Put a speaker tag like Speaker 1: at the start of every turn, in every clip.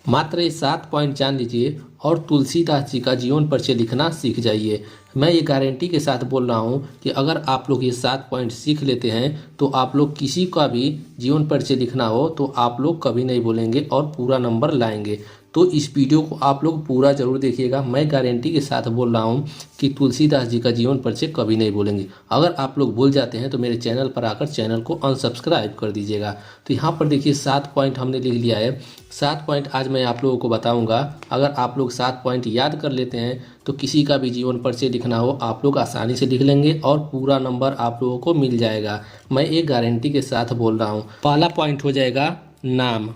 Speaker 1: मात्र ये 7 पॉइंट जान लीजिए और तुलसीदास जी का जीवन परिचय लिखना सीख जाइए। मैं ये गारंटी के साथ बोल रहा हूँ कि अगर आप लोग ये 7 पॉइंट सीख लेते हैं तो आप लोग किसी का भी जीवन परिचय लिखना हो तो आप लोग कभी नहीं बोलेंगे और पूरा नंबर लाएंगे। तो इस वीडियो को आप लोग पूरा जरूर देखिएगा। मैं गारंटी के साथ बोल रहा हूँ कि तुलसीदास जी का जीवन परिचय कभी नहीं बोलेंगे। अगर आप लोग भूल जाते हैं तो मेरे चैनल पर आकर चैनल को अनसब्सक्राइब कर दीजिएगा। तो यहाँ पर देखिए 7 पॉइंट हमने लिख लिया है। 7 पॉइंट आज मैं आप लोगों को बताऊंगा। अगर आप लोग 7 पॉइंट याद कर लेते हैं तो किसी का भी जीवन परिचय लिखना हो आप लोग आसानी से लिख लेंगे और पूरा नंबर आप लोगों को मिल जाएगा। मैं एक गारंटी के साथ बोल रहा हूँ। पहला पॉइंट हो जाएगा नाम।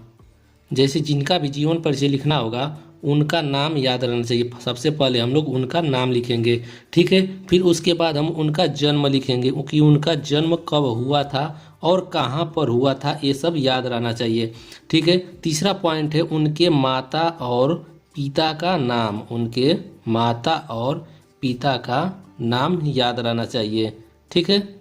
Speaker 1: जैसे जिनका भी जीवन परिचय लिखना होगा उनका नाम याद रहना चाहिए। सबसे पहले हम लोग उनका नाम लिखेंगे, ठीक है। फिर उसके बाद हम उनका जन्म लिखेंगे कि उनका जन्म कब हुआ था और कहाँ पर हुआ था, ये सब याद रहना चाहिए, ठीक है। तीसरा पॉइंट है उनके माता और पिता का नाम। उनके माता और पिता का नाम याद रहना चाहिए, ठीक है।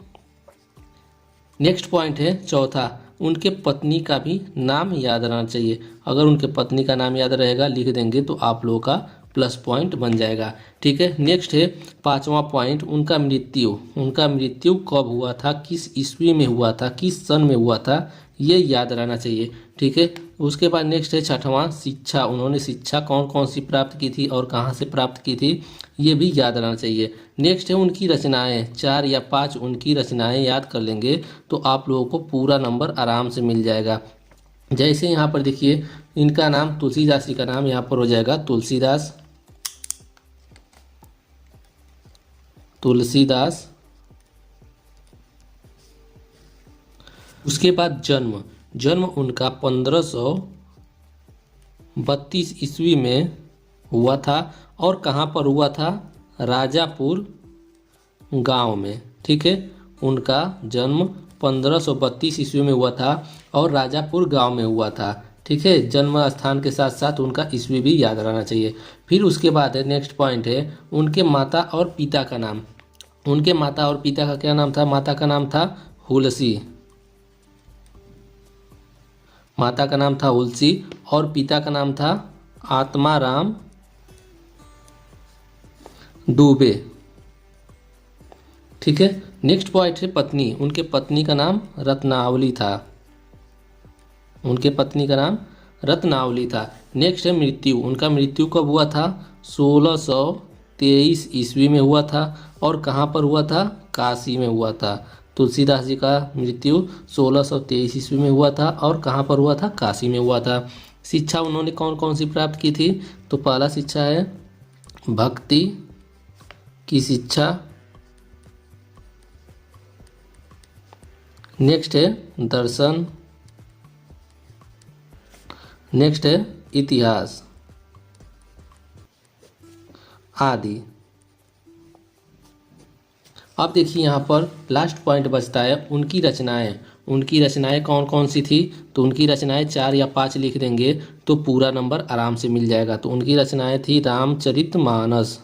Speaker 1: नेक्स्ट पॉइंट है चौथा, उनके पत्नी का भी नाम याद रहना चाहिए। अगर उनके पत्नी का नाम याद रहेगा लिख देंगे तो आप लोगों का प्लस पॉइंट बन जाएगा, ठीक है। नेक्स्ट है पांचवा पॉइंट उनका मृत्यु। उनका मृत्यु कब हुआ था, किस ईस्वी में हुआ था, किस सन में हुआ था, ये याद रहना चाहिए, ठीक है। उसके बाद नेक्स्ट है छठवां शिक्षा। उन्होंने शिक्षा कौन कौन सी प्राप्त की थी और कहाँ से प्राप्त की थी, ये भी याद रहना चाहिए। नेक्स्ट है उनकी रचनाएं। 4 या 5 उनकी रचनाएं याद कर लेंगे तो आप लोगों को पूरा नंबर आराम से मिल जाएगा। जैसे यहाँ पर देखिए इनका नाम तुलसीदास जी का नाम यहाँ पर हो जाएगा तुलसीदास। तुलसीदास। उसके बाद जन्म उनका 1532 ईस्वी में हुआ था और कहाँ पर हुआ था, राजापुर गांव में, ठीक है। उनका जन्म 1532 ईस्वी में हुआ था और राजापुर गांव में हुआ था, ठीक है। जन्म स्थान के साथ साथ उनका ईस्वी भी याद रहना चाहिए। फिर उसके बाद है नेक्स्ट पॉइंट है उनके माता और पिता का नाम। उनके माता और पिता का क्या नाम था, माता का नाम था हुलसी। माता का नाम था हुलसी और पिता का नाम था आत्माराम दुबे, ठीक है। नेक्स्ट पॉइंट है पत्नी। उनके पत्नी का नाम रत्नावली था। उनके पत्नी का नाम रत्नावली था। नेक्स्ट है मृत्यु। उनका मृत्यु कब हुआ था, 1623 ईस्वी में हुआ था और कहाँ पर हुआ था, काशी में हुआ था। तुलसीदास जी का मृत्यु 1623 ईस्वी में हुआ था और कहाँ पर हुआ था, काशी में हुआ था। शिक्षा उन्होंने कौन कौन सी प्राप्त की थी, तो पहला शिक्षा है भक्ति की शिक्षा। नेक्स्ट है दर्शन। नेक्स्ट है इतिहास आदि। अब देखिए यहाँ पर लास्ट पॉइंट बचता है उनकी रचनाएं। उनकी रचनाएं कौन कौन सी थी, तो उनकी रचनाएं 4 या 5 लिख देंगे तो पूरा नंबर आराम से मिल जाएगा। तो उनकी रचनाएं थी रामचरितमानस।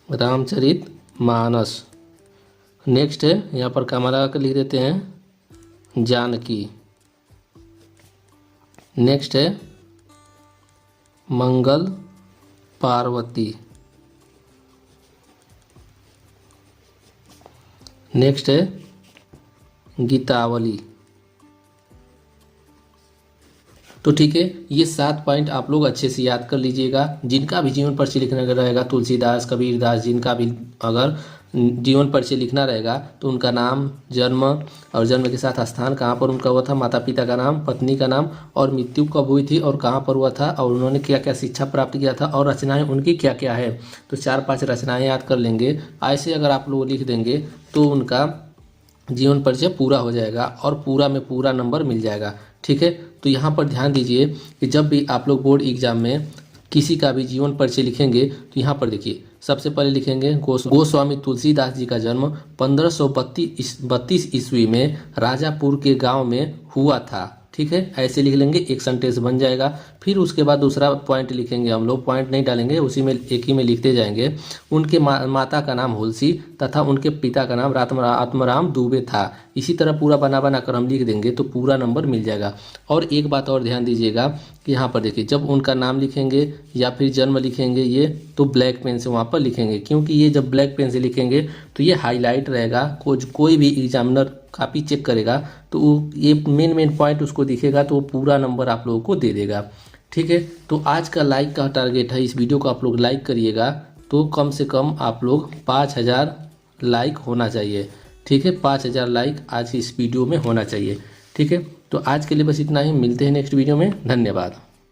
Speaker 1: रामचरितमानस। नेक्स्ट है यहाँ पर कमा लगा कर लिख देते हैं जानकी। नेक्स्ट है मंगल पार्वती। नेक्स्ट है गीतावली। तो ठीक है, ये 7 पॉइंट आप लोग अच्छे से याद कर लीजिएगा। जिनका भी जीवन परिचय लिखना रहेगा, तुलसीदास, कबीरदास, जिनका भी अगर जीवन परिचय लिखना रहेगा तो उनका नाम, जन्म और जन्म के साथ स्थान, कहाँ पर उनका हुआ था, माता पिता का नाम, पत्नी का नाम और मृत्यु कब हुई थी और कहाँ पर हुआ था और उन्होंने क्या क्या शिक्षा प्राप्त किया था और रचनाएं उनकी क्या क्या है, तो 4-5 रचनाएं याद कर लेंगे। ऐसे अगर आप लोग लिख देंगे तो उनका जीवन परिचय पूरा हो जाएगा और पूरा में पूरा नंबर मिल जाएगा, ठीक है। तो यहाँ पर ध्यान दीजिए कि जब भी आप लोग बोर्ड एग्जाम में किसी का भी जीवन परिचय लिखेंगे तो यहाँ पर देखिए सबसे पहले लिखेंगे गोस्वामी तुलसीदास जी का जन्म 1532 ईस्वी में राजापुर के गांव में हुआ था। ठीक है, ऐसे लिख लेंगे, एक सेंटेंस बन जाएगा। फिर उसके बाद दूसरा पॉइंट लिखेंगे, हम लोग पॉइंट नहीं डालेंगे, उसी में एक ही में लिखते जाएंगे। उनके माता का नाम हुलसी तथा उनके पिता का नाम आत्माराम दुबे था। इसी तरह पूरा बना बना कर हम लिख देंगे तो पूरा नंबर मिल जाएगा। और एक बात और ध्यान दीजिएगा कि यहाँ पर देखिए, जब उनका नाम लिखेंगे या फिर जन्म लिखेंगे ये, तो ब्लैक पेन से वहाँ पर लिखेंगे, क्योंकि ये जब ब्लैक पेन से लिखेंगे तो ये हाईलाइट रहेगा। कोई भी एग्जामिनर कापी चेक करेगा तो ये मेन पॉइंट उसको दिखेगा, तो वो पूरा नंबर आप लोगों को दे देगा। ठीक है, तो आज का लाइक का टारगेट है, इस वीडियो को आप लोग लाइक करिएगा तो कम से कम आप लोग 5000 लाइक होना चाहिए। ठीक है, 5000 लाइक आज की इस वीडियो में होना चाहिए। ठीक है, तो आज के लिए बस इतना ही, मिलते हैं नेक्स्ट वीडियो में। धन्यवाद।